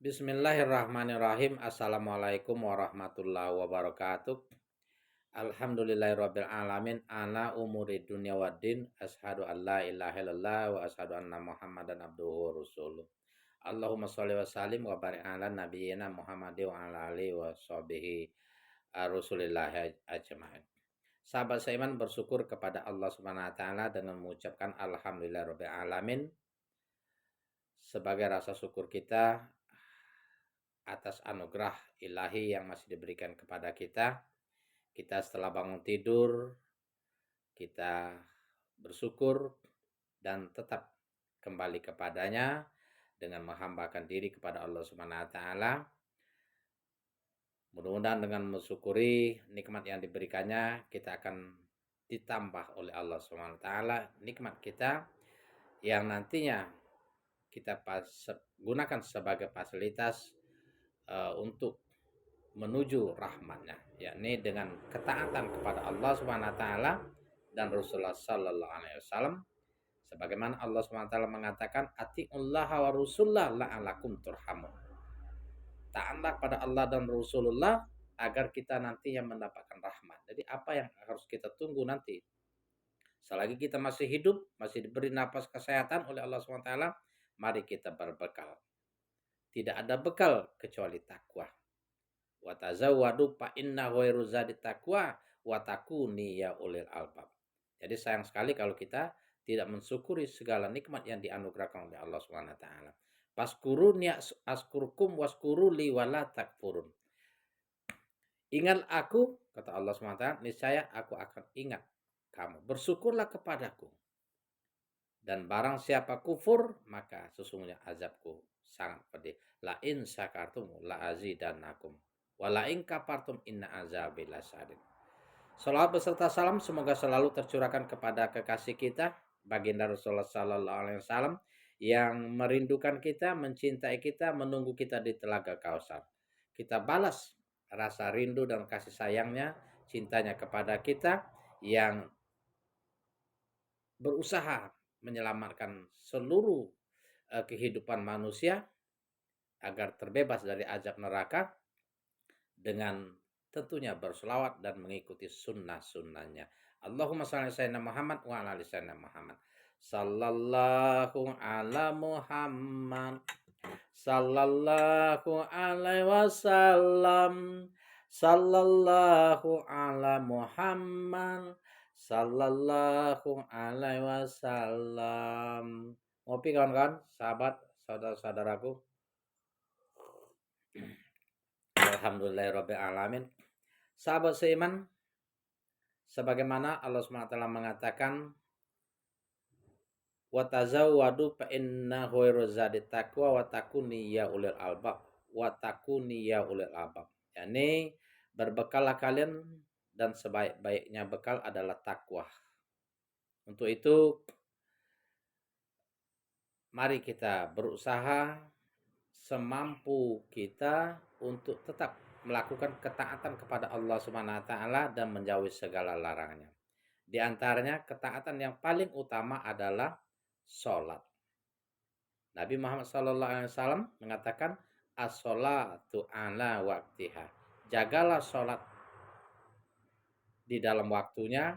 Bismillahirrahmanirrahim. Assalamualaikum warahmatullahi wabarakatuh. Alhamdulillahirabbil alamin. Ana umuri dunya waddin. Asyhadu an la ilaha illallah wa asyhadu anna Muhammadan abduhu wa rasuluh. Allahumma sholli wa sallim wa barik ala nabiyyina Muhammadin wa ala alihi wa sahbihi rasulillah ajmain. Sahabat seiman bersyukur kepada Allah Subhanahu wa taala dengan mengucapkan alhamdulillahirabbil alamin sebagai rasa syukur kita atas anugerah ilahi yang masih diberikan kepada kita. Kita setelah bangun tidur, kita bersyukur dan tetap kembali kepadanya dengan menghambakan diri kepada Allah Subhanahu wa taala. Mudah-mudahan dengan mensyukuri nikmat yang diberikannya, kita akan ditambah oleh Allah Subhanahu wa taala nikmat kita yang nantinya kita gunakan sebagai fasilitas untuk menuju rahmatnya, yakni dengan ketaatan kepada Allah Subhanahu wa taala dan Rasulullah sallallahu alaihi wasallam, sebagaimana Allah Subhanahu wa taala mengatakan atiullaha wa rasulullah la'alakum turhamun. Taatlah pada Allah dan Rasulullah agar kita nantinya mendapatkan rahmat. Jadi apa yang harus kita tunggu nanti? Selagi kita masih hidup, masih diberi nafas kesehatan oleh Allah Subhanahu wa taala, mari kita berbekal. Tidak ada bekal kecuali takwa. Wa tazawwadu fa inna khairu zadi taqwa wa takuni ya ulil albab. Jadi sayang sekali kalau kita tidak mensyukuri segala nikmat yang dianugerahkan oleh Allah Subhanahu wa taala. Faskuruni askurkum waskuru li wala takfurun. Ingat aku, kata Allah Subhanahu wa taala, niscaya aku akan ingat kamu. Bersyukurlah kepadaku. Dan barang siapa kufur, maka sesungguhnya azabku sangat pedih. La in syakartum la azidannakum. Wala in kafartum inna azabi lasyadid. Salawat beserta salam semoga selalu tercurahkan kepada kekasih kita, baginda Rasulullah sallallahu alaihi wasallam, yang merindukan kita, mencintai kita, menunggu kita di telaga Kausar. Kita balas rasa rindu dan kasih sayangnya, cintanya kepada kita yang berusaha menyelamatkan seluruh kehidupan manusia agar terbebas dari azab neraka dengan tentunya berselawat dan mengikuti sunnah-sunnahnya. Allahumma shalli ala sayyidina Muhammad wa ala ali sayyidina Muhammad. Sallallahu ala Muhammad. Sallallahu alaihi wasallam. Sallallahu ala Muhammad. Sallallahu alaihi wasallam. Ngopi kawan-kawan, sahabat, saudara-saudaraku. Alhamdulillahirabbil alamin. Sahabat seiman, sebagaimana Allah SWT mengatakan wa tazawwadu fa inna khairu zadi taqwa wa takuni ya ulil albab. Wa takuni ya ulil albab. Yani berbekallah kalian dan sebaik-baiknya bekal adalah takwa. Untuk itu mari kita berusaha semampu kita untuk tetap melakukan ketaatan kepada Allah Subhanahu wa taala dan menjauhi segala larangannya. Di antaranya ketaatan yang paling utama adalah sholat. Nabi Muhammad SAW mengatakan as-sholatu ala waktiha. Jagalah sholat di dalam waktunya,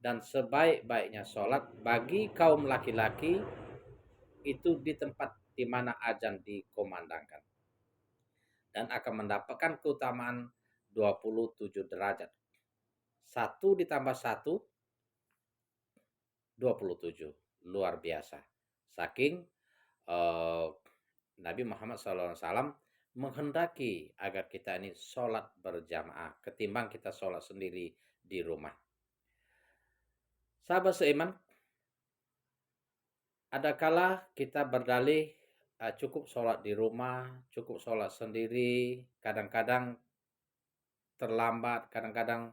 dan sebaik-baiknya sholat bagi kaum laki-laki itu di tempat di mana azan dikumandangkan dan akan mendapatkan keutamaan 27 derajat. 1 ditambah 1 27. Luar biasa. Saking Nabi Muhammad SAW menghendaki agar kita ini sholat berjamaah ketimbang kita sholat sendiri di rumah. Sahabat seiman, adakala kita berdalih cukup sholat di rumah, cukup sholat sendiri, kadang-kadang terlambat, kadang-kadang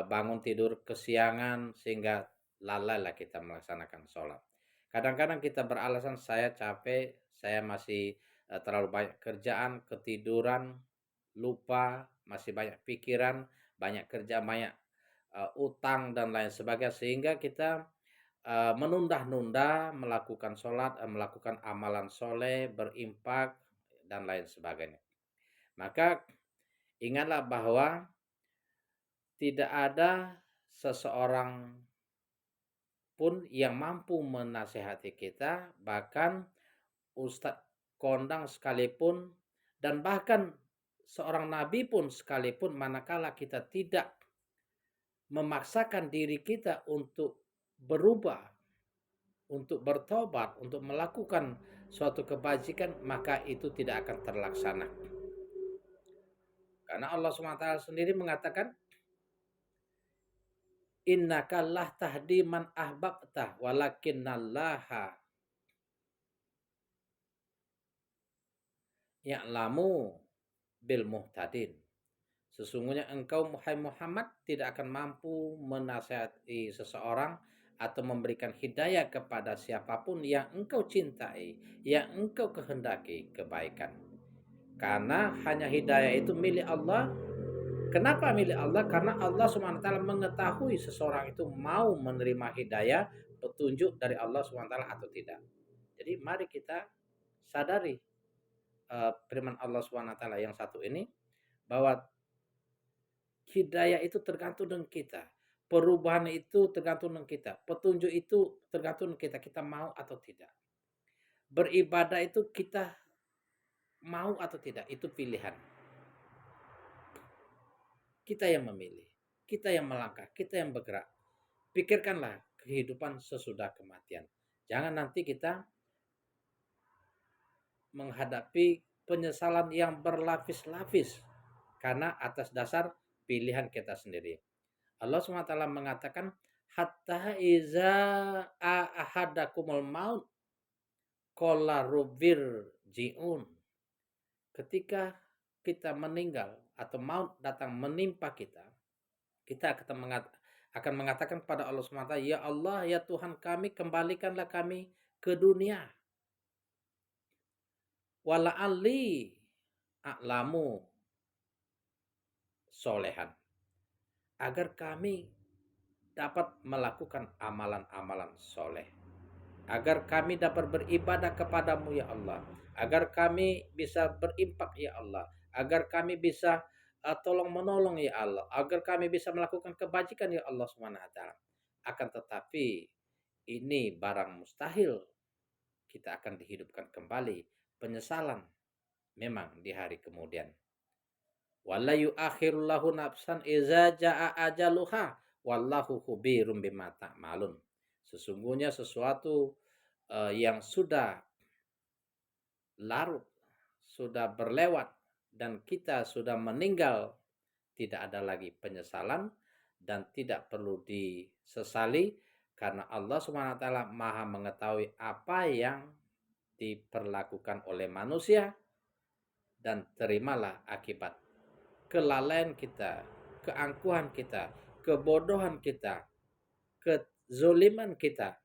bangun tidur kesiangan sehingga lalailah kita melaksanakan sholat. Kadang-kadang kita beralasan saya capek, saya masih terlalu banyak kerjaan, ketiduran, lupa, masih banyak pikiran, banyak kerja, banyak utang dan lain sebagainya, sehingga kita menunda-nunda melakukan sholat, melakukan amalan soleh, berimpak, dan lain sebagainya. Maka ingatlah bahwa tidak ada seseorang pun yang mampu menasehati kita, bahkan ustadz kondang sekalipun, dan bahkan seorang nabi pun sekalipun, manakala kita tidak memaksakan diri kita untuk berubah, untuk bertobat, untuk melakukan suatu kebajikan, maka itu tidak akan terlaksana. Karena Allah SWT sendiri mengatakan, innaka lah tahdi man ahbabta walakinnallaha ya'lamu bil muhtadin. Sesungguhnya engkau Muhammad tidak akan mampu menasihati seseorang atau memberikan hidayah kepada siapapun yang engkau cintai, yang engkau kehendaki kebaikan. Karena hanya hidayah itu milik Allah. Kenapa milik Allah? Karena Allah SWT mengetahui seseorang itu mau menerima hidayah, petunjuk dari Allah SWT atau tidak. Jadi mari kita sadari firman Allah SWT yang satu ini, bahwa hidayah itu tergantung dengan kita. Perubahan itu tergantung dengan kita. Petunjuk itu tergantung dengan kita. Kita mau atau tidak. Beribadah itu kita mau atau tidak. Itu pilihan. Kita yang memilih. Kita yang melangkah. Kita yang bergerak. Pikirkanlah kehidupan sesudah kematian. Jangan nanti kita menghadapi penyesalan yang berlapis-lapis. Karena atas dasar pilihan kita sendiri. Allah SWT mengatakan, hatta iza ahadakumul maut qala rubbir ji'un. Ketika kita meninggal atau maut datang menimpa kita, kita akan mengatakan pada Allah SWT, ya Allah, ya Tuhan kami, kembalikanlah kami ke dunia. Wala'alli a'lamu solehan. Agar kami dapat melakukan amalan-amalan soleh. Agar kami dapat beribadah kepadamu ya Allah. Agar kami bisa berimpak ya Allah. Agar kami bisa tolong menolong ya Allah. Agar kami bisa melakukan kebajikan ya Allah SWT. Akan tetapi ini barang mustahil. Kita akan dihidupkan kembali. Penyesalan memang di hari kemudian. Wala yu'akhirullahu nafsan iza ja'a ajaluha wallahu khubirum bima ta'malun. Sesungguhnya sesuatu yang sudah larut, sudah berlewat, dan kita sudah meninggal, tidak ada lagi penyesalan dan tidak perlu disesali, karena Allah SWT maha mengetahui apa yang diperlakukan oleh manusia, dan terimalah akibat kelalaian kita, keangkuhan kita, kebodohan kita, kezoliman kita.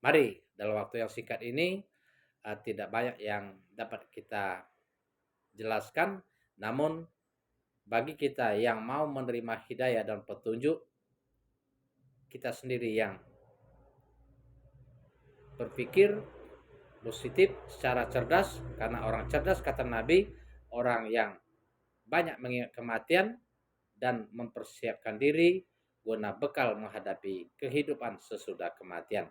Mari dalam waktu yang singkat ini, tidak banyak yang dapat kita jelaskan, namun bagi kita yang mau menerima hidayah dan petunjuk, kita sendiri yang berpikir positif secara cerdas, karena orang cerdas, kata Nabi, orang yang banyak mengingat kematian dan mempersiapkan diri guna bekal menghadapi kehidupan sesudah kematian.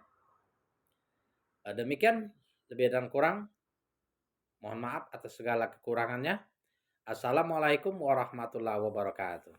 Demikian, lebih dan kurang, mohon maaf atas segala kekurangannya. Assalamualaikum warahmatullahi wabarakatuh.